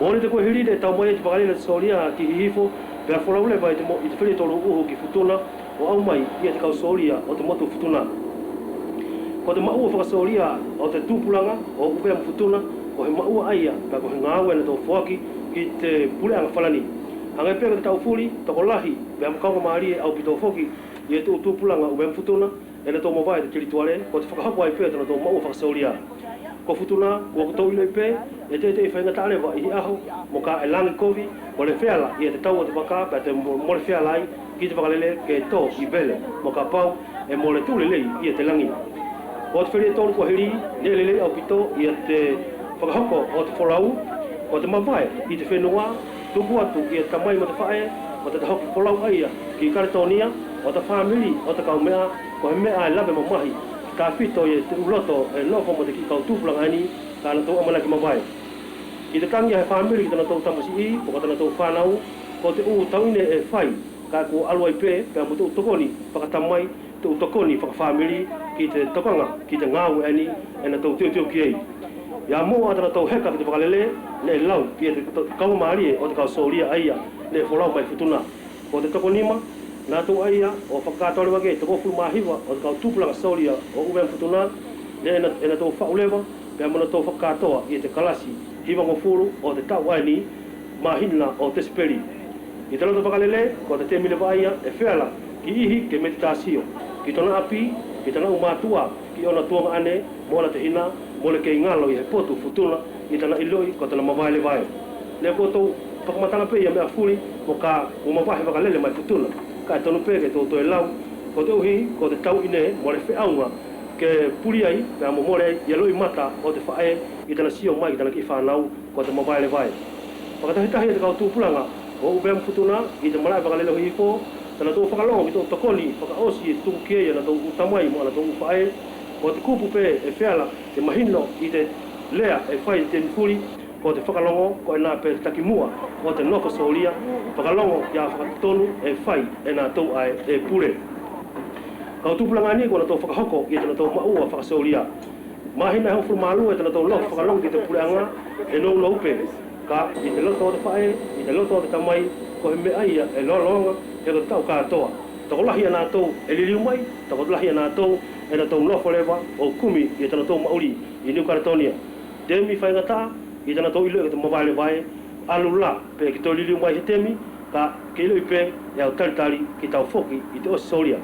Mone te koe hiri de tau mai te whakalele solia ki hifo, pea whalaule vai te mo i te whiri tolu uhu ki Futuna o au mai ia te kau solia o te motu Futuna. Ko te maua whakasolia o te tupulaga o upea mo Futuna, ko he maua aia, pea ko he ngāwe na tau whoaki ki te puleanga whalani. Hangai pēka te tau furi, toko lahi, pea mkaunga maari e au pito whoki i e tupulaga upea mo Futuna, e na tau Mavae te tirituare, ko te whakahako ai pēa tana tau maua whakasolia. Ko Futuna, ko tau ilo i pē, e te whaingata anewa i aho, mo ka e langi kovi, mo le wheala i e te tau o te waka, pea te mo le wheala ai, ki te whakalele ke tō i bele, mo ka pau, e mo le tūlelei i e te langi. O te whiri e tōnu ko hiri, ne lelei au pito i e te whakahoko o te wholau, o te Mavae i te whenua, tupu atu i e tamai mo te whae, o te hoki wholau aia ki Karetonia, o te family, o te kaumea, ko he mea e lawe mo mahi, ka pito i te uloto e loko mo te ki kau tupulaga ani, ka na tau amana ki Mavae. I te kangi he family ki tana tau tamasi i, o ka tana tau whanau, ko te tauine e whai, ka ko alua i pē, pēa mo te utokoni, whakatamai, te utokoni whakafamily, ki te tokanga, ki te ngāu ani, e na tau teo ki ei. Ia mō a tana tau heka ki te whakalele, ne lau, ki e te kaumari e o te kau solia aia, ne wholau mai Futuna. Ko te tokonima, nā tau aia, o whakatore wake, te kofu mahiwa, o te kau tupulaga solia o uwea Futuna, ne e na tau whaulewa, pēa mo na tau whakatoa i te kalasi, hiwango furu o te tau aini, mahina o te speri. I te loto whakalele, ko te temile waia, e wheala, ki ihi ke meditasio, ki tona api, ki tana umatua, ki ona tuanga ane, mo na te hina, mo le kei ngalo i he potu Futuna, i tana iloi, ko tana Mavae le vai. Le kotou whakamatanga pe ia mea furi, mo ka umawahi wakalele mai Futuna, ka e tonu peke tō e lau, ko te uhi, ko te tau ine, mo le whiaunga, ke puri ai, pea mo more, i aloi mata o te whae, i tana sio mai, i tana ki whanau, ko te Mavae le vai. Whakatahitahi e te kau tūpulanga, o ubea Futuna, i te malai wakalele hui fō, tana tō whakalongo ki tō tokoni, whakaosi e tūku ki eia na tō utamai mo ana tō uwhae, ko te kupu pe e wheala, te mahino i te lea e whai te nifuri, ko te whakalongo, ko e nā pe taki mua, o te noko solia, whakalongo ia whakatonu e whai e nā tō ai e pure. Kau tūpulanga ni ko na tō whakahoko i tana tō maua whakasolia. Mahina e hofuru malu e tana tō loko whakalongo ki te pureanga e nou laupe, ka i te loto o te whae, i te loto o te tamai, ko he mea ia e lolonga e ko tau kātoa. Tako lahi anā tō e liliu mai, tako lahi anā tō e na tō nofo lewa o kumi i tana tō mauri i New Caledonia. Temi whaingata i tana tō ilo e te Mavae le vai, alu la pe ki tō liliu mai he temi, ka ke ilo i pe e au taritari ki tau foki i te Australia.